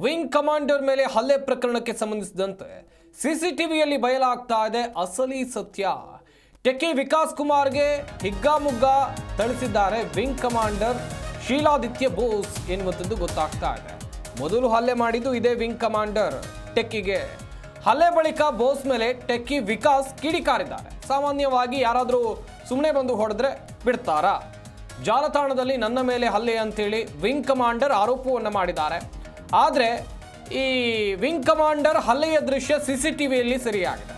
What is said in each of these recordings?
Wing commander ಮೇಲೆ ಹಲ್ಲೆ ಪ್ರಕರಣಕ್ಕೆ ಸಂಬಂಧಿಸಿದಂತೆ ಸಿಸಿಟಿವಿಯಲ್ಲಿ ಬಯಲಾಗ್ತಾ ಇದೆ ಅಸಲಿ ಸತ್ಯ. ಟೆಕ್ಕಿ ವಿಕಾಸ್ ಕುಮಾರ್ಗೆ ಹಿಗ್ಗಾಮುಗ್ಗ ಥಳಿಸಿದ್ದಾರೆ ವಿಂಗ್ ಕಮಾಂಡರ್ ಶೀಲಾದಿತ್ಯ ಬೋಸ್ ಎನ್ನುವಂಥದ್ದು ಗೊತ್ತಾಗ್ತಾ ಇದೆ. ಮೊದಲು ಹಲ್ಲೆ ಮಾಡಿದ್ದು ಇದೇ ವಿಂಗ್ ಕಮಾಂಡರ್ ಟೆಕ್ಕಿಗೆ. ಹಲ್ಲೆ ಬಳಿಕ ಬೋಸ್ ಮೇಲೆ ಟೆಕ್ಕಿ ವಿಕಾಸ್ ಕಿಡಿಕಾರಿದ್ದಾರೆ. ಸಾಮಾನ್ಯವಾಗಿ ಯಾರಾದರೂ ಸುಮ್ಮನೆ ಬಂದು ಹೊಡೆದ್ರೆ ಬಿಡ್ತಾರಾ? ಜಾಲತಾಣದಲ್ಲಿ ನನ್ನ ಮೇಲೆ ಹಲ್ಲೆ ಅಂತೇಳಿ ವಿಂಗ್ ಕಮಾಂಡರ್ ಆರೋಪವನ್ನು ಮಾಡಿದ್ದಾರೆ. ಆದರೆ ಈ ವಿಂಗ್ ಕಮಾಂಡರ್ ಹಲ್ಲೆಯ ದೃಶ್ಯ ಸಿಸಿಟಿವಿಯಲ್ಲಿ ಸರಿಯಾಗಿದೆ.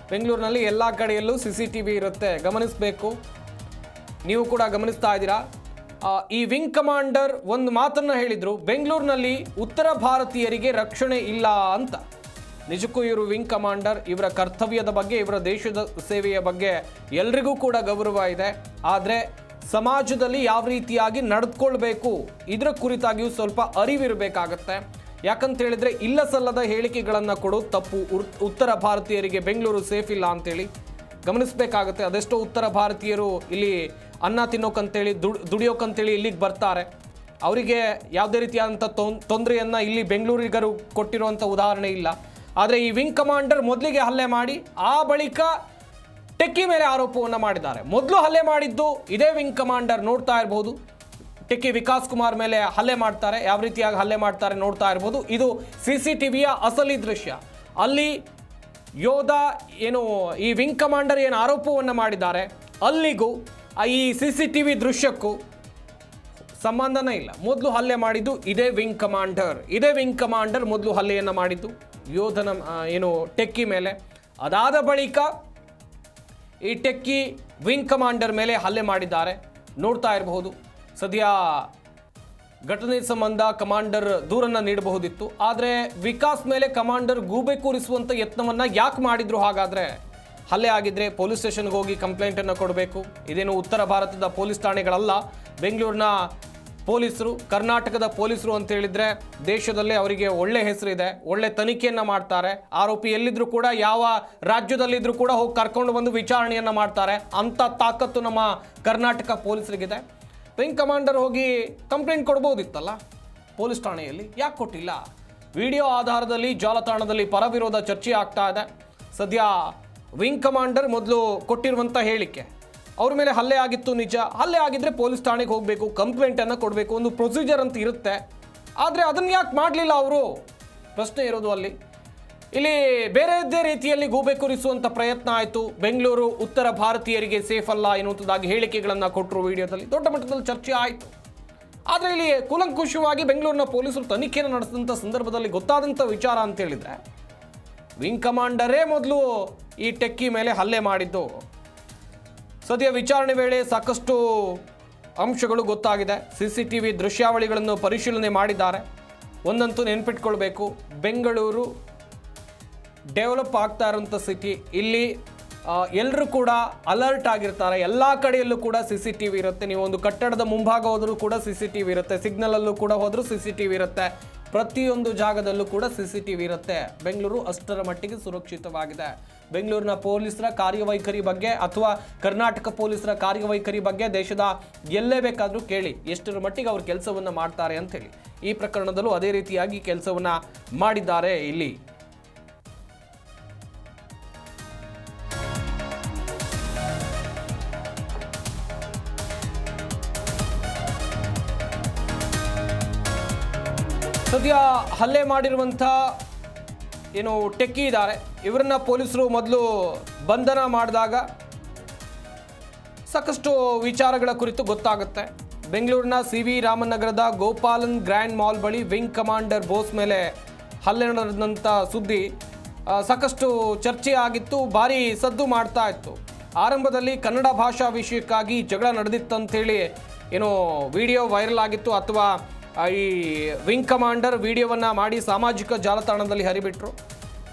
ಬೆಂಗಳೂರಿನಲ್ಲಿ ಎಲ್ಲ ಕಡೆಯಲ್ಲೂ ಸಿಸಿಟಿವಿ ಇರುತ್ತೆ, ಗಮನಿಸಬೇಕು. ನೀವು ಕೂಡ ಗಮನಿಸ್ತಾ ಇದ್ದೀರಾ. ಈ ವಿಂಗ್ ಕಮಾಂಡರ್ ಒಂದು ಮಾತನ್ನು ಹೇಳಿದ್ರು, ಬೆಂಗಳೂರಿನಲ್ಲಿ ಉತ್ತರ ಭಾರತೀಯರಿಗೆ ರಕ್ಷಣೆ ಇಲ್ಲ ಅಂತ. ನಿಜಕ್ಕೂ ಇವರು ವಿಂಗ್ ಕಮಾಂಡರ್, ಇವರ ಕರ್ತವ್ಯದ ಬಗ್ಗೆ, ಇವರ ದೇಶದ ಸೇವೆಯ ಬಗ್ಗೆ ಎಲ್ರಿಗೂ ಕೂಡ ಗೌರವ ಇದೆ. ಆದರೆ ಸಮಾಜದಲ್ಲಿ ಯಾವ ರೀತಿಯಾಗಿ ನಡೆದುಕೊಳ್ಬೇಕು ಇದರ ಕುರಿತಾಗಿಯೂ ಸ್ವಲ್ಪ ಅರಿವಿರಬೇಕಾಗತ್ತೆ. ಯಾಕಂತ ಹೇಳಿದ್ರೆ ಇಲ್ಲ ಸಲ್ಲದ ಹೇಳಿಕೆಗಳನ್ನು ಕೊಡೋದು ತಪ್ಪು. ಉತ್ತರ ಭಾರತೀಯರಿಗೆ ಬೆಂಗಳೂರು ಸೇಫ್ ಇಲ್ಲ ಅಂತೇಳಿ ಗಮನಿಸಬೇಕಾಗತ್ತೆ. ಅದೆಷ್ಟೋ ಉತ್ತರ ಭಾರತೀಯರು ಇಲ್ಲಿ ಅನ್ನ ತಿನ್ನೋಕಂತೇಳಿ ದುಡಿಯೋಕಂತೇಳಿ ಇಲ್ಲಿಗೆ ಬರ್ತಾರೆ. ಅವರಿಗೆ ಯಾವುದೇ ರೀತಿಯಾದಂಥ ತೊಂದರೆಯನ್ನು ಇಲ್ಲಿ ಬೆಂಗಳೂರಿಗರು ಕೊಟ್ಟಿರುವಂಥ ಉದಾಹರಣೆ ಇಲ್ಲ. ಆದರೆ ಈ ವಿಂಗ್ ಕಮಾಂಡರ್ ಮೊದಲಿಗೆ ಹಲ್ಲೆ ಮಾಡಿ ಆ ಬಳಿಕ ಟೆಕ್ಕಿ ಮೇಲೆ ಆರೋಪವನ್ನು ಮಾಡಿದ್ದಾರೆ. ಮೊದಲು ಹಲ್ಲೆ ಮಾಡಿದ್ದು ಇದೇ ವಿಂಗ್ ಕಮಾಂಡರ್, ನೋಡ್ತಾ ಇರಬಹುದು. ಟೆಕ್ಕಿ ವಿಕಾಸ್ ಕುಮಾರ್ ಮೇಲೆ ಹಲ್ಲೆ ಮಾಡ್ತಾರೆ, ಯಾವ ರೀತಿಯಾಗಿ ಹಲ್ಲೆ ಮಾಡ್ತಾರೆ ನೋಡ್ತಾ ಇರಬಹುದು. ಇದು ಸಿಸಿಟಿವಿಯ ಅಸಲಿ ದೃಶ್ಯ. ಅಲ್ಲಿ ಯೋಧ ಏನು ಈ ವಿಂಗ್ ಕಮಾಂಡರ್ ಏನು ಆರೋಪವನ್ನು ಮಾಡಿದ್ದಾರೆ ಅಲ್ಲಿಗೂ ಈ ಸಿಸಿಟಿವಿ ದೃಶ್ಯಕ್ಕೂ ಸಂಬಂಧನೇ ಇಲ್ಲ. ಮೊದಲು ಹಲ್ಲೆ ಮಾಡಿದ್ದು ಇದೇ ವಿಂಗ್ ಕಮಾಂಡರ್ ಮೊದಲು ಹಲ್ಲೆಯನ್ನು ಮಾಡಿದ್ದು ಯೋಧನ ಏನು ಟೆಕ್ಕಿ ಮೇಲೆ. ಅದಾದ ಬಳಿಕ ಈ ಟೆಕ್ಕಿ ವಿಂಗ್ ಕಮಾಂಡರ್ ಮೇಲೆ ಹಲ್ಲೆ ಮಾಡಿದ್ದಾರೆ, ನೋಡ್ತಾ ಇರಬಹುದು. ಸದ್ಯ ಘಟನೆ ಸಂಬಂಧ ಕಮಾಂಡರ್ ದೂರನ್ನು ನೀಡಬಹುದಿತ್ತು. ಆದರೆ ವಿಕಾಸ್ ಮೇಲೆ ಕಮಾಂಡರ್ ಗೂಬೆ ಕೂರಿಸುವಂಥ ಯತ್ನವನ್ನು ಯಾಕೆ ಮಾಡಿದ್ರು? ಹಾಗಾದರೆ ಹಲ್ಲೆ ಆಗಿದ್ರೆ ಪೊಲೀಸ್ ಸ್ಟೇಷನ್ಗೆ ಹೋಗಿ ಕಂಪ್ಲೇಂಟನ್ನು ಕೊಡಬೇಕು. ಇದೇನು ಉತ್ತರ ಭಾರತದ ಪೊಲೀಸ್ ಠಾಣೆಗಳಲ್ಲ. ಬೆಂಗಳೂರಿನ ಪೊಲೀಸರು, ಕರ್ನಾಟಕದ ಪೊಲೀಸರು ಅಂತ ಹೇಳಿದ್ರೆ ದೇಶದಲ್ಲೇ ಅವರಿಗೆ ಒಳ್ಳೆ ಹೆಸರಿದೆ, ಒಳ್ಳೆ ತನಿಖೆಯನ್ನು ಮಾಡ್ತಾರೆ. ಆರೋಪಿ ಎಲ್ಲಿದ್ರು ಕೂಡ, ಯಾವ ರಾಜ್ಯದಲ್ಲಿದ್ದರೂ ಕೂಡ ಹೋಗಿ ಕರ್ಕೊಂಡು ಬಂದು ವಿಚಾರಣೆಯನ್ನು ಮಾಡ್ತಾರೆ. ಅಂಥ ತಾಕತ್ತು ನಮ್ಮ ಕರ್ನಾಟಕ ಪೊಲೀಸರಿಗಿದೆ. ವಿಂಗ್ ಕಮಾಂಡರ್ ಹೋಗಿ ಕಂಪ್ಲೇಂಟ್ ಕೊಡ್ಬೋದಿತ್ತಲ್ಲ ಪೊಲೀಸ್ ಠಾಣೆಯಲ್ಲಿ, ಯಾಕೆ ಕೊಟ್ಟಿಲ್ಲ? ವಿಡಿಯೋ ಆಧಾರದಲ್ಲಿ ಜಾಲತಾಣದಲ್ಲಿ ಪರವಿರೋಧ ಚರ್ಚೆ ಆಗ್ತಾ ಇದೆ. ಸದ್ಯ ವಿಂಗ್ ಕಮಾಂಡರ್ ಮೊದಲು ಕೊಟ್ಟಿರುವಂಥ ಹೇಳಿಕೆ, ಅವ್ರ ಮೇಲೆ ಹಲ್ಲೆ ಆಗಿತ್ತು ನಿಜ, ಹಲ್ಲೆ ಆಗಿದ್ರೆ ಪೊಲೀಸ್ ಠಾಣೆಗೆ ಹೋಗಬೇಕು, ಕಂಪ್ಲೇಂಟನ್ನು ಕೊಡಬೇಕು, ಒಂದು ಪ್ರೊಸೀಜರ್ ಅಂತ ಇರುತ್ತೆ. ಆದರೆ ಅದನ್ನು ಯಾಕೆ ಮಾಡಲಿಲ್ಲ ಅವರು? ಪ್ರಶ್ನೆ ಇರೋದು ಅಲ್ಲಿ. ಇಲ್ಲಿ ಬೇರೆಯದ್ದೇ ರೀತಿಯಲ್ಲಿ ಗೂಬೆ ಕೂರಿಸುವಂಥ ಪ್ರಯತ್ನ ಆಯಿತು. ಬೆಂಗಳೂರು ಉತ್ತರ ಭಾರತೀಯರಿಗೆ ಸೇಫ್ ಅಲ್ಲ ಎನ್ನುವಂಥದ್ದಾಗಿ ಹೇಳಿಕೆಗಳನ್ನು ಕೊಟ್ಟರು. ವಿಡಿಯೋದಲ್ಲಿ ದೊಡ್ಡ ಮಟ್ಟದಲ್ಲಿ ಚರ್ಚೆ ಆಯಿತು. ಆದರೆ ಇಲ್ಲಿ ಕೂಲಂಕುಷವಾಗಿ ಬೆಂಗಳೂರಿನ ಪೊಲೀಸರು ತನಿಖೆಯನ್ನು ನಡೆಸಿದಂಥ ಸಂದರ್ಭದಲ್ಲಿ ಗೊತ್ತಾದಂಥ ವಿಚಾರ ಅಂತ ಹೇಳಿದರೆ ವಿಂಗ್ ಕಮಾಂಡರೇ ಮೊದಲು ಈ ಟೆಕ್ಕಿ ಮೇಲೆ ಹಲ್ಲೆ ಮಾಡಿದ್ದು. ಸದ್ಯ ವಿಚಾರಣೆ ವೇಳೆ ಸಾಕಷ್ಟು ಅಂಶಗಳು ಗೊತ್ತಾಗಿದೆ. ಸಿಸಿಟಿವಿ ದೃಶ್ಯಾವಳಿಗಳನ್ನು ಪರಿಶೀಲನೆ ಮಾಡಿದ್ದಾರೆ. ಒಂದಂತೂ ನೆನ್ಪಿಟ್ಕೊಳ್ಬೇಕು, ಬೆಂಗಳೂರು ಡೆವಲಪ್ ಆಗ್ತಾ ಇರೋಂಥ ಸಿಟಿ. ಇಲ್ಲಿ ಎಲ್ಲರೂ ಕೂಡ ಅಲರ್ಟ್ ಆಗಿರ್ತಾರೆ. ಎಲ್ಲ ಕಡೆಯಲ್ಲೂ ಕೂಡ ಸಿಸಿಟಿವಿ ಇರುತ್ತೆ. ನೀವು ಒಂದು ಕಟ್ಟಡದ ಮುಂಭಾಗ ಹೋದರೂ ಕೂಡ ಸಿಸಿಟಿವಿ ಇರುತ್ತೆ, ಸಿಗ್ನಲಲ್ಲೂ ಕೂಡ ಹೋದರೂ ಸಿಸಿಟಿವಿ ಇರುತ್ತೆ, ಪ್ರತಿಯೊಂದು ಜಾಗದಲ್ಲೂ ಕೂಡ ಸಿಸಿಟಿವಿ ಇರುತ್ತೆ. ಬೆಂಗಳೂರು ಅಷ್ಟರ ಮಟ್ಟಿಗೆ ಸುರಕ್ಷಿತವಾಗಿದೆ. ಬೆಂಗಳೂರಿನ ಪೊಲೀಸರ ಕಾರ್ಯವೈಖರಿ ಬಗ್ಗೆ ಅಥವಾ ಕರ್ನಾಟಕ ಪೊಲೀಸರ ಕಾರ್ಯವೈಖರಿ ಬಗ್ಗೆ ದೇಶದ ಎಲ್ಲೇ ಬೇಕಾದರೂ ಕೇಳಿ, ಎಷ್ಟರ ಮಟ್ಟಿಗೆ ಅವರು ಕೆಲಸವನ್ನು ಮಾಡ್ತಾರೆ ಅಂಥೇಳಿ. ಈ ಪ್ರಕರಣದಲ್ಲೂ ಅದೇ ರೀತಿಯಾಗಿ ಕೆಲಸವನ್ನು ಮಾಡಿದ್ದಾರೆ. ಇಲ್ಲಿ ಸದ್ಯ ಹಲ್ಲೆ ಮಾಡಿರುವಂಥ ಏನು ಟೆಕ್ಕಿ ಇದ್ದಾರೆ, ಇವರನ್ನ ಪೊಲೀಸರು ಮೊದಲು ಬಂಧನ ಮಾಡಿದಾಗ ಸಾಕಷ್ಟು ವಿಚಾರಗಳ ಕುರಿತು ಗೊತ್ತಾಗುತ್ತೆ. ಬೆಂಗಳೂರಿನ CV ರಾಮನ್ ನಗರದ ಗೋಪಾಲನ್ ಗ್ರ್ಯಾಂಡ್ ಮಾಲ್ ಬಳಿ ವಿಂಗ್ ಕಮಾಂಡರ್ ಬೋಸ್ ಮೇಲೆ ಹಲ್ಲೆ ನಡೆದಂಥ ಸುದ್ದಿ ಸಾಕಷ್ಟು ಚರ್ಚೆ ಆಗಿತ್ತು, ಭಾರಿ ಸದ್ದು ಮಾಡ್ತಾ ಇತ್ತು. ಆರಂಭದಲ್ಲಿ ಕನ್ನಡ ಭಾಷಾ ವಿಷಯಕ್ಕಾಗಿ ಜಗಳ ನಡೆದಿತ್ತಂಥೇಳಿ ಏನೋ ವಿಡಿಯೋ ವೈರಲ್ ಆಗಿತ್ತು, ಅಥವಾ ಈ ವಿಂಗ್ ಕಮಾಂಡರ್ ವಿಡಿಯೋವನ್ನು ಮಾಡಿ ಸಾಮಾಜಿಕ ಜಾಲತಾಣದಲ್ಲಿ ಹರಿಬಿಟ್ರು.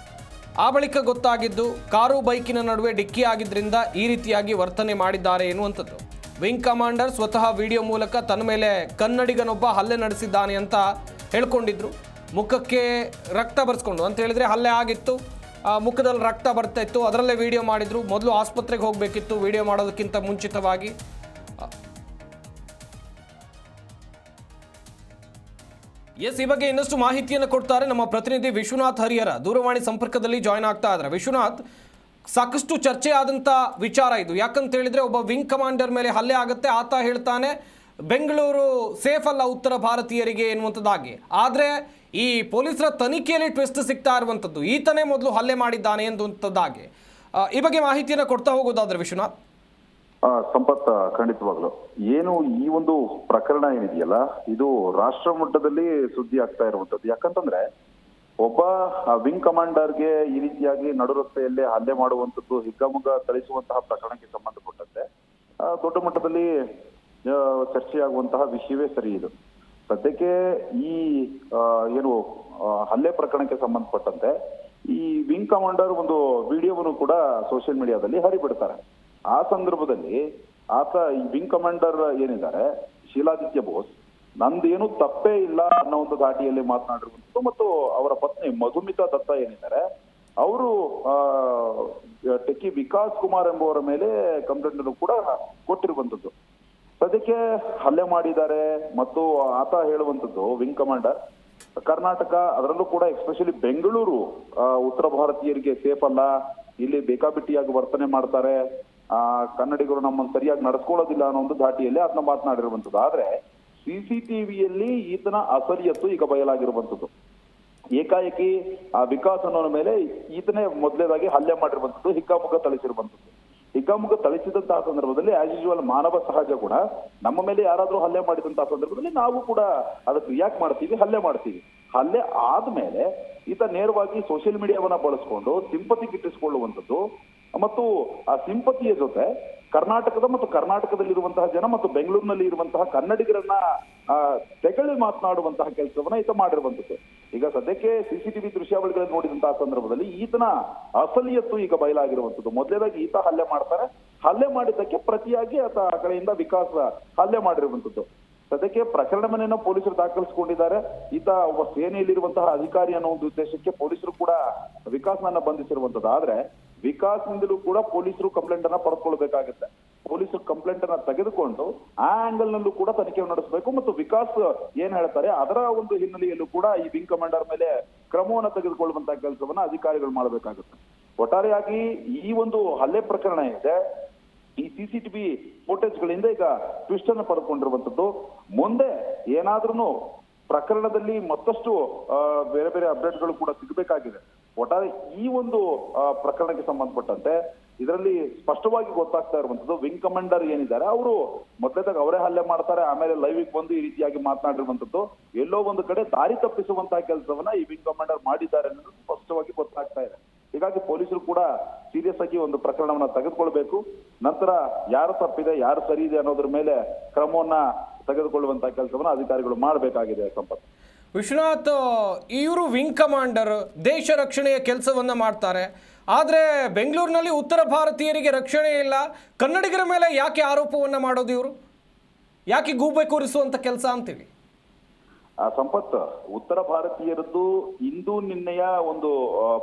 ಆ ಬಳಿಕ ಗೊತ್ತಾಗಿದ್ದು ಕಾರು ಬೈಕಿನ ನಡುವೆ ಡಿಕ್ಕಿ ಆಗಿದ್ದರಿಂದ ಈ ರೀತಿಯಾಗಿ ವರ್ತನೆ ಮಾಡಿದ್ದಾರೆ ಎನ್ನುವಂಥದ್ದು. ವಿಂಗ್ ಕಮಾಂಡರ್ ಸ್ವತಃ ವಿಡಿಯೋ ಮೂಲಕ ತನ್ನ ಮೇಲೆ ಕನ್ನಡಿಗನೊಬ್ಬ ಹಲ್ಲೆ ನಡೆಸಿದ್ದಾನೆ ಅಂತ ಹೇಳ್ಕೊಂಡಿದ್ರು. ಮುಖಕ್ಕೆ ರಕ್ತ ಬರ್ಸ್ಕೊಂಡು ಅಂತ ಹೇಳಿದ್ರೆ ಹಲ್ಲೆ ಆಗಿತ್ತು, ಮುಖದಲ್ಲಿ ರಕ್ತ ಬರ್ತಾ ಇತ್ತು, ಅದರಲ್ಲೇ ವಿಡಿಯೋ ಮಾಡಿದ್ರು. ಮೊದಲು ಆಸ್ಪತ್ರೆಗೆ ಹೋಗಬೇಕಿತ್ತು ವಿಡಿಯೋ ಮಾಡೋದಕ್ಕಿಂತ ಮುಂಚಿತವಾಗಿ. ಎಸ್, ಈ ಬಗ್ಗೆ ಇನ್ನಷ್ಟು ಮಾಹಿತಿಯನ್ನು ಕೊಡ್ತಾರೆ ನಮ್ಮ ಪ್ರತಿನಿಧಿ ವಿಶ್ವನಾಥ್ ಹರಿಹರ. ದೂರವಾಣಿ ಸಂಪರ್ಕದಲ್ಲಿ ಜಾಯ್ನ್ ಆಗ್ತಾ ಇದ್ದಾರೆ. ವಿಶ್ವನಾಥ್, ಸಾಕಷ್ಟು ಚರ್ಚೆ ಆದಂಥ ವಿಚಾರ ಇದು. ಯಾಕಂತ ಹೇಳಿದ್ರೆ ಒಬ್ಬ ವಿಂಗ್ ಕಮಾಂಡರ್ ಮೇಲೆ ಹಲ್ಲೆ ಆಗುತ್ತೆ, ಆತ ಹೇಳ್ತಾನೆ ಬೆಂಗಳೂರು ಸೇಫ್ ಅಲ್ಲ ಉತ್ತರ ಭಾರತೀಯರಿಗೆ ಎನ್ನುವಂಥದ್ದಾಗಿ. ಆದರೆ ಈ ಪೊಲೀಸರ ತನಿಖೆಯಲ್ಲಿ ಟ್ವಿಸ್ಟ್ ಸಿಗ್ತಾ ಇರುವಂಥದ್ದು, ಈತನೇ ಮೊದಲು ಹಲ್ಲೆ ಮಾಡಿದ್ದಾನೆ ಎನ್ನುವಂಥದ್ದಾಗಿ. ಈ ಬಗ್ಗೆ ಮಾಹಿತಿಯನ್ನು ಕೊಡ್ತಾ ಹೋಗೋದಾದ್ರೆ ವಿಶ್ವನಾಥ್. ಸಂಪತ್, ಖಂಡಿತವಾಗ್ಲು ಏನು ಈ ಒಂದು ಪ್ರಕರಣ ಏನಿದೆಯಲ್ಲ, ಇದು ರಾಷ್ಟ್ರ ಮಟ್ಟದಲ್ಲಿ ಸುದ್ದಿ ಆಗ್ತಾ ಇರುವಂತದ್ದು. ಯಾಕಂತಂದ್ರೆ ಒಬ್ಬ ವಿಂಗ್ ಕಮಾಂಡರ್ಗೆ ಈ ರೀತಿಯಾಗಿ ನಡು ರಸ್ತೆಯಲ್ಲೇ ಹಲ್ಲೆ ಮಾಡುವಂತದ್ದು, ಹಿಗ್ಗಾಮುಗ್ಗ ಥಳಿಸುವಂತಹ ಪ್ರಕರಣಕ್ಕೆ ಸಂಬಂಧಪಟ್ಟಂತೆ ದೊಡ್ಡ ಮಟ್ಟದಲ್ಲಿ ಚರ್ಚೆಯಾಗುವಂತಹ ವಿಷಯವೇ ಸರಿ ಇದು. ಸದ್ಯಕ್ಕೆ ಈ ಏನು ಹಲ್ಲೆ ಪ್ರಕರಣಕ್ಕೆ ಸಂಬಂಧಪಟ್ಟಂತೆ ಈ ವಿಂಗ್ ಕಮಾಂಡರ್ ಒಂದು ವಿಡಿಯೋವನ್ನು ಕೂಡ ಸೋಷಿಯಲ್ ಮೀಡಿಯಾದಲ್ಲಿ ಹರಿಬಿಡ್ತಾರೆ. ಆ ಸಂದರ್ಭದಲ್ಲಿ ಆತ ಈ ವಿಂಗ್ ಕಮಾಂಡರ್ ಏನಿದ್ದಾರೆ ಶೀಲಾದಿತ್ಯ ಬೋಸ್, ನಂದೇನು ತಪ್ಪೇ ಇಲ್ಲ ಅನ್ನೋ ಒಂದು ಧಾಟಿಯಲ್ಲಿ ಮಾತನಾಡಿರುವಂಥದ್ದು. ಮತ್ತು ಅವರ ಪತ್ನಿ ಮಧುಮಿತಾ ದತ್ತ ಏನಿದ್ದಾರೆ ಅವರು ಟೆಕ್ಕಿ ವಿಕಾಸ್ ಕುಮಾರ್ ಎಂಬುವರ ಮೇಲೆ ಕಂಪ್ಲೇಂಟ್ ಅನ್ನು ಕೂಡ ಕೊಟ್ಟಿರುವಂತದ್ದು. ಸದ್ಯಕ್ಕೆ ಹಲ್ಲೆ ಮಾಡಿದ್ದಾರೆ ಮತ್ತು ಆತ ಹೇಳುವಂಥದ್ದು ವಿಂಗ್ ಕಮಾಂಡರ್ ಕರ್ನಾಟಕ, ಅದರಲ್ಲೂ ಕೂಡ ಎಸ್ಪೆಷಲಿ ಬೆಂಗಳೂರು ಉತ್ತರ ಭಾರತೀಯರಿಗೆ ಸೇಫ್ ಅಲ್ಲ, ಇಲ್ಲಿ ಬೇಕಾಬಿಟ್ಟಿಯಾಗಿ ವರ್ತನೆ ಮಾಡ್ತಾರೆ, ಕನ್ನಡಿಗರು ನಮ್ಮನ್ನು ಸರಿಯಾಗಿ ನಡೆಸ್ಕೊಳ್ಳೋದಿಲ್ಲ ಅನ್ನೋ ಒಂದು ಧಾಟಿಯಲ್ಲಿ ಅದನ್ನ ಮಾತನಾಡಿರುವಂಥದ್ದು. ಆದ್ರೆ CCTVಯಲ್ಲಿ ಈತನ ಅಸಲಿಯತ್ತು ಈಗ ಬಯಲಾಗಿರುವಂಥದ್ದು. ಏಕಾಏಕಿ ಆ ವಿಕಾಸ್ ಅನ್ನೋನ ಮೇಲೆ ಈತನೇ ಮೊದಲೇದಾಗಿ ಹಲ್ಲೆ ಮಾಡಿರುವಂಥದ್ದು, ಹಿಗ್ಗಾಮುಗ್ಗ ಥಳಿಸಿರುವಂಥದ್ದು. ಹಿಗ್ಗಾಮುಗ್ಗ ಥಳಿಸಿದಂತಹ ಸಂದರ್ಭದಲ್ಲಿ ಆಸ್ ಯೂಶುವಲ್ ಮಾನವ ಸಹಜ ಗುಣ, ನಮ್ಮ ಮೇಲೆ ಯಾರಾದ್ರೂ ಹಲ್ಲೆ ಮಾಡಿದಂತಹ ಸಂದರ್ಭದಲ್ಲಿ ನಾವು ಕೂಡ ಅದಕ್ಕೆ ರಿಯಾಕ್ಟ್ ಮಾಡ್ತೀವಿ, ಹಲ್ಲೆ ಮಾಡ್ತೀವಿ. ಹಲ್ಲೆ ಆದ್ಮೇಲೆ ಈತ ನೇರವಾಗಿ ಸೋಷಿಯಲ್ ಮೀಡಿಯಾವನ್ನ ಬಳಸ್ಕೊಂಡು ಸಿಂಪತಿ ಗಿಟ್ಟಿಸಿಕೊಳ್ಳುವಂಥದ್ದು ಮತ್ತು ಆ ಸಿಂಪತಿಯ ಜೊತೆ ಕರ್ನಾಟಕದ ಮತ್ತು ಕರ್ನಾಟಕದಲ್ಲಿರುವಂತಹ ಜನ ಮತ್ತು ಬೆಂಗಳೂರಿನಲ್ಲಿ ಇರುವಂತಹ ಕನ್ನಡಿಗರನ್ನ ತೆಗಳಿ ಮಾತನಾಡುವಂತಹ ಕೆಲಸವನ್ನ ಈತ ಮಾಡಿರುವಂಥದ್ದು. ಈಗ ಸದ್ಯಕ್ಕೆ CCTV ದೃಶ್ಯಾವಳಿಗಳನ್ನು ನೋಡಿದಂತಹ ಸಂದರ್ಭದಲ್ಲಿ ಈತನ ಅಸಲಿಯತ್ತು ಈಗ ಬಯಲಾಗಿರುವಂಥದ್ದು. ಮೊದಲೇದಾಗಿ ಈತ ಹಲ್ಲೆ ಮಾಡ್ತಾರೆ, ಹಲ್ಲೆ ಮಾಡಿದ್ದಕ್ಕೆ ಪ್ರತಿಯಾಗಿ ಆತ ಆ ಕಡೆಯಿಂದ ವಿಕಾಸ್ ಹಲ್ಲೆ ಮಾಡಿರುವಂಥದ್ದು. ಸದ್ಯಕ್ಕೆ ಪ್ರಕರಣವನ್ನೇನೋ ಪೊಲೀಸರು ದಾಖಲಿಸಿಕೊಂಡಿದ್ದಾರೆ. ಈತ ಒಬ್ಬ ಸೇನೆಯಲ್ಲಿರುವಂತಹ ಅಧಿಕಾರಿ ಅನ್ನೋ ಒಂದು ಉದ್ದೇಶಕ್ಕೆ ಪೊಲೀಸರು ಕೂಡ ವಿಕಾಸ್ನನ್ನ ಬಂಧಿಸಿರುವಂಥದ್ದು. ಆದ್ರೆ ವಿಕಾಸ್ನಿಂದಲೂ ಕೂಡ ಪೊಲೀಸರು ಕಂಪ್ಲೇಂಟ್ ಅನ್ನ ಪಡೆದುಕೊಳ್ಬೇಕಾಗುತ್ತೆ. ಪೊಲೀಸರು ಕಂಪ್ಲೇಂಟ್ ಅನ್ನ ತೆಗೆದುಕೊಂಡು ಆ ಆಂಗಲ್ ನಲ್ಲೂ ಕೂಡ ತನಿಖೆ ನಡೆಸಬೇಕು ಮತ್ತು ವಿಕಾಸ್ ಏನ್ ಹೇಳ್ತಾರೆ ಅದರ ಒಂದು ಹಿನ್ನೆಲೆಯಲ್ಲೂ ಕೂಡ ಈ ವಿಂಗ್ ಕಮಾಂಡರ್ ಮೇಲೆ ಕ್ರಮವನ್ನು ತೆಗೆದುಕೊಳ್ಳುವಂತಹ ಕೆಲಸವನ್ನ ಅಧಿಕಾರಿಗಳು ಮಾಡಬೇಕಾಗುತ್ತೆ. ಒಟ್ಟಾರೆಯಾಗಿ ಈ ಒಂದು ಹಲ್ಲೆ ಪ್ರಕರಣ ಇದೆ, ಈ CCTV ಫುಟೇಜ್ಗಳಿಂದ ಈಗ ಟ್ವಿಸ್ಟ್ ಅನ್ನು ಪಡೆದುಕೊಂಡಿರುವಂತದ್ದು. ಮುಂದೆ ಏನಾದ್ರೂ ಪ್ರಕರಣದಲ್ಲಿ ಮತ್ತಷ್ಟು ಬೇರೆ ಬೇರೆ ಅಪ್ಡೇಟ್ಗಳು ಕೂಡ ಸಿಗಬೇಕಾಗಿದೆ. ಒಟ್ಟಾರೆ ಈ ಒಂದು ಪ್ರಕರಣಕ್ಕೆ ಸಂಬಂಧಪಟ್ಟಂತೆ ಇದರಲ್ಲಿ ಸ್ಪಷ್ಟವಾಗಿ ಗೊತ್ತಾಗ್ತಾ ಇರುವಂತದ್ದು, ವಿಂಗ್ ಕಮಾಂಡರ್ ಏನಿದ್ದಾರೆ ಅವರು ಮೊದಲೇದಾಗ ಅವರೇ ಹಲ್ಲೆ ಮಾಡ್ತಾರೆ, ಆಮೇಲೆ ಲೈವ್ ಬಂದು ಈ ರೀತಿಯಾಗಿ ಮಾತನಾಡಿರುವಂತದ್ದು. ಎಲ್ಲೋ ಒಂದು ಕಡೆ ದಾರಿ ತಪ್ಪಿಸುವಂತಹ ಕೆಲಸವನ್ನ ಈ ವಿಂಗ್ ಕಮಾಂಡರ್ ಮಾಡಿದ್ದಾರೆ ಅನ್ನೋದು ಸ್ಪಷ್ಟವಾಗಿ ಗೊತ್ತಾಗ್ತಾ ಇದೆ. ಹೀಗಾಗಿ ಪೊಲೀಸರು ಕೂಡ ಸೀರಿಯಸ್ ಆಗಿ ಒಂದು ಪ್ರಕರಣವನ್ನ ತೆಗೆದುಕೊಳ್ಬೇಕು. ನಂತರ ಯಾರು ತಪ್ಪಿದೆ ಯಾರು ಸರಿ ಇದೆ ಅನ್ನೋದ್ರ ಮೇಲೆ ಕ್ರಮವನ್ನ ತೆಗೆದುಕೊಳ್ಳುವಂತಹ ಕೆಲಸವನ್ನ ಅಧಿಕಾರಿಗಳು ಮಾಡಬೇಕಾಗಿದೆ. ಸಂಪತ್, ವಿಶ್ವನಾಥ್, ಇವರು ವಿಂಗ್ ಕಮಾಂಡರ್ ದೇಶ ರಕ್ಷಣೆಯ ಕೆಲಸವನ್ನ ಮಾಡ್ತಾರೆ, ಆದರೆ ಬೆಂಗಳೂರಿನಲ್ಲಿ ಉತ್ತರ ಭಾರತೀಯರಿಗೆ ರಕ್ಷಣೆ ಇಲ್ಲ, ಕನ್ನಡಿಗರ ಮೇಲೆ ಯಾಕೆ ಆರೋಪವನ್ನ ಮಾಡೋದು? ಇವರು ಯಾಕೆ ಗೂಬೆ ಕೂರಿಸುವಂತ ಕೆಲಸ ಅಂತೇಳಿ? ಸಂಪತ್, ಉತ್ತರ ಭಾರತೀಯರದ್ದು ಇಂದು ನಿನ್ನೆಯ ಒಂದು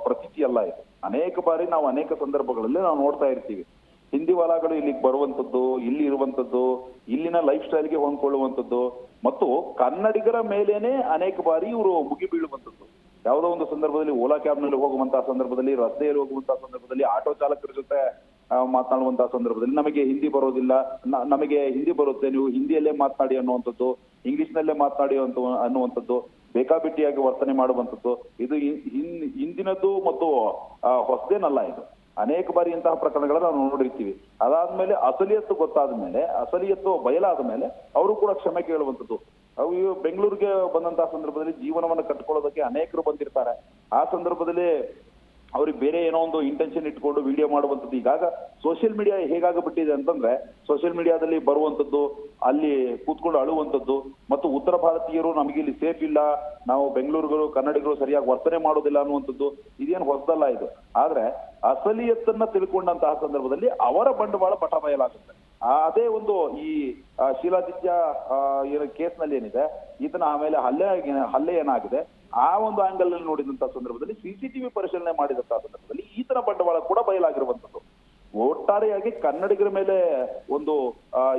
ಪ್ರತೀತಿ ಅಲ್ಲ ಇದು. ಅನೇಕ ಬಾರಿ ನಾವು ಅನೇಕ ಸಂದರ್ಭಗಳಲ್ಲಿ ನಾವು ನೋಡ್ತಾ ಇರ್ತೀವಿ. ಹಿಂದಿ ವಾಲಾಗಳು ಇಲ್ಲಿಗೆ ಬರುವಂತದ್ದು, ಇಲ್ಲಿ ಇರುವಂತದ್ದು, ಇಲ್ಲಿನ ಲೈಫ್ ಸ್ಟೈಲ್ಗೆ ಹೊಂದ್ಕೊಳ್ಳುವಂಥದ್ದು ಮತ್ತು ಕನ್ನಡಿಗರ ಮೇಲೇನೆ ಅನೇಕ ಬಾರಿ ಇವರು ಮುಗಿ ಬೀಳುವಂಥದ್ದು. ಯಾವುದೋ ಒಂದು ಸಂದರ್ಭದಲ್ಲಿ ಓಲಾ ಕ್ಯಾಬ್ ನಲ್ಲಿ ಹೋಗುವಂತಹ ಸಂದರ್ಭದಲ್ಲಿ, ರಸ್ತೆಯಲ್ಲಿ ಹೋಗುವಂತಹ ಸಂದರ್ಭದಲ್ಲಿ, ಆಟೋ ಚಾಲಕರ ಜೊತೆ ಮಾತನಾಡುವಂತಹ ಸಂದರ್ಭದಲ್ಲಿ ನಮಗೆ ಹಿಂದಿ ಬರೋದಿಲ್ಲ, ನಮಗೆ ಹಿಂದಿ ಬರುತ್ತೆ, ನೀವು ಹಿಂದಿಯಲ್ಲೇ ಮಾತನಾಡಿ ಅನ್ನುವಂಥದ್ದು, ಇಂಗ್ಲಿಷ್ ನಲ್ಲೇ ಮಾತನಾಡಿ ಅನ್ನುವಂಥದ್ದು, ಬೇಕಾಬಿಟ್ಟಿಯಾಗಿ ವರ್ತನೆ ಮಾಡುವಂಥದ್ದು. ಇದು ಹಿಂದಿನದ್ದು ಮತ್ತು ಹೊಸದೇನಲ್ಲ. ಇದು ಅನೇಕ ಬಾರಿ ಇಂತಹ ಪ್ರಕರಣಗಳನ್ನ ನಾವು ನೋಡಿರ್ತೀವಿ. ಅದಾದ್ಮೇಲೆ ಅಸಲಿಯತ್ತು ಗೊತ್ತಾದ ಮೇಲೆ, ಅಸಲಿಯತ್ತು ಬಯಲಾದ ಮೇಲೆ ಅವರು ಕೂಡ ಕ್ಷಮೆ ಕೇಳುವಂಥದ್ದು. ಅವು ಬೆಂಗಳೂರಿಗೆ ಬಂದಂತಹ ಸಂದರ್ಭದಲ್ಲಿ ಜೀವನವನ್ನು ಕಟ್ಕೊಳ್ಳೋದಕ್ಕೆ ಅನೇಕರು ಬಂದಿರ್ತಾರೆ. ಆ ಸಂದರ್ಭದಲ್ಲಿ ಅವ್ರಿಗೆ ಬೇರೆ ಏನೋ ಒಂದು ಇಂಟೆನ್ಷನ್ ಇಟ್ಕೊಂಡು ವಿಡಿಯೋ ಮಾಡುವಂಥದ್ದು. ಈಗಾಗ ಸೋಷಿಯಲ್ ಮೀಡಿಯಾ ಹೇಗಾಗಬಿಟ್ಟಿದೆ ಅಂತಂದ್ರೆ, ಸೋಷಿಯಲ್ ಮೀಡಿಯಾದಲ್ಲಿ ಬರುವಂಥದ್ದು, ಅಲ್ಲಿ ಕೂತ್ಕೊಂಡು ಅಳುವಂಥದ್ದು ಮತ್ತು ಉತ್ತರ ಭಾರತೀಯರು ನಮಗೆ ಇಲ್ಲಿ ಸೇಫ್ ಇಲ್ಲ, ನಾವು ಬೆಂಗಳೂರುಗಳು ಕನ್ನಡಿಗರು ಸರಿಯಾಗಿ ವರ್ತನೆ ಮಾಡೋದಿಲ್ಲ ಅನ್ನುವಂಥದ್ದು ಇದೇನು ಹೊಸದಲ್ಲ ಇದು. ಆದ್ರೆ ಅಸಲಿಯತ್ತನ್ನ ತಿಳ್ಕೊಂಡಂತಹ ಸಂದರ್ಭದಲ್ಲಿ ಅವರ ಬಂಡವಾಳ ಪಟ ಬಯಲಾಗುತ್ತೆ. ಅದೇ ಒಂದು ಈ ಶೀಲಾದಿತ್ಯ ಕೇಸ್ನಲ್ಲಿ ಏನಿದೆ, ಈತನ ಆಮೇಲೆ ಹಲ್ಲೆ ಏನಾಗಿದೆ ಆ ಒಂದು ಆಂಗಲ್ ನಲ್ಲಿ ನೋಡಿದಂತಹ ಸಂದರ್ಭದಲ್ಲಿ CCTV ಪರಿಶೀಲನೆ ಮಾಡಿದಂತಹ ಸಂದರ್ಭದಲ್ಲಿ ಈತನ ಬಂಡವಾಳ ಕೂಡ ಬಯಲಾಗಿರುವಂತದ್ದು. ಒಟ್ಟಾರೆಯಾಗಿ ಕನ್ನಡಿಗರ ಮೇಲೆ ಒಂದು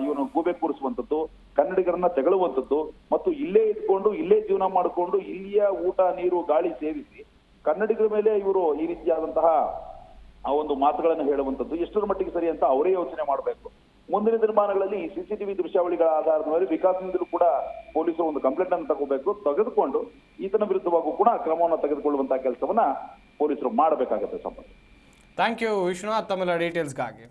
ಇವನು ಗೂಬೆ ಕೂರಿಸುವಂಥದ್ದು, ಕನ್ನಡಿಗರನ್ನ ತೆಗಳುವಂಥದ್ದು ಮತ್ತು ಇಲ್ಲೇ ಇದ್ಕೊಂಡು ಇಲ್ಲೇ ಜೀವನ ಮಾಡಿಕೊಂಡು ಇಲ್ಲಿಯ ಊಟ ನೀರು ಗಾಳಿ ಸೇವಿಸಿ ಕನ್ನಡಿಗರ ಮೇಲೆ ಇವರು ಈ ರೀತಿಯಾದಂತಹ ಆ ಒಂದು ಮಾತುಗಳನ್ನು ಹೇಳುವಂಥದ್ದು ಎಷ್ಟರ ಮಟ್ಟಿಗೆ ಸರಿ ಅಂತ ಅವರೇ ಯೋಚನೆ ಮಾಡಬೇಕು. ಮುಂದಿನ ದಿನಮಾನಗಳಲ್ಲಿ ಈ ಸಿಸಿಟಿವಿ ದೃಶ್ಯಾವಳಿಗಳ ಆಧಾರದ ಮೇಲೆ ವಿಕಾಸದಿಂದಲೂ ಕೂಡ ಪೊಲೀಸರು ಒಂದು ಕಂಪ್ಲೇಂಟ್ ಅನ್ನು ತೆಗೆದುಕೊಂಡು ಈತನ ವಿರುದ್ಧವಾಗೂ ಕೂಡ ಕ್ರಮವನ್ನು ತೆಗೆದುಕೊಳ್ಳುವಂತಹ ಕೆಲಸವನ್ನ ಪೊಲೀಸರು ಮಾಡಬೇಕಾಗುತ್ತೆ. ಸಂಪತ್, ಥ್ಯಾಂಕ್ ಯು ವಿಶ್ವನಾಥ್ ತಮ್ಮೆಲ್ಲ ಡೀಟೇಲ್ಸ್ಗಾಗಿ.